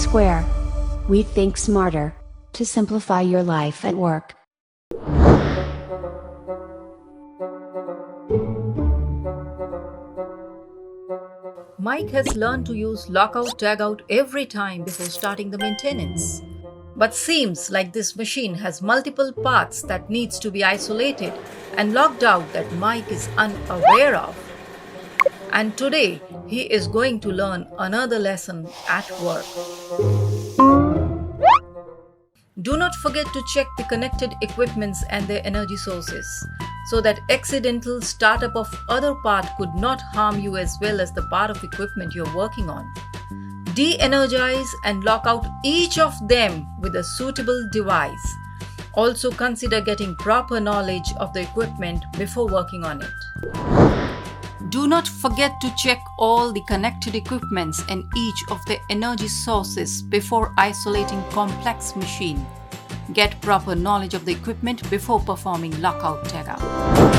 Square. We think smarter to simplify your life at work. Mike has learned to use Lockout Tagout every time before starting the maintenance. But seems like this machine has multiple parts that needs to be isolated and locked out that Mike is unaware of. And today, he is going to learn another lesson at work. Do not forget to check the connected equipments and their energy sources, so that accidental startup of other part could not harm you as well as the part of equipment you're working on. De-energize and lock out each of them with a suitable device. Also consider getting proper knowledge of the equipment before working on it. Do not forget to check all the connected equipments and each of the energy sources before isolating complex machine. Get proper knowledge of the equipment before performing Lockout Tagout.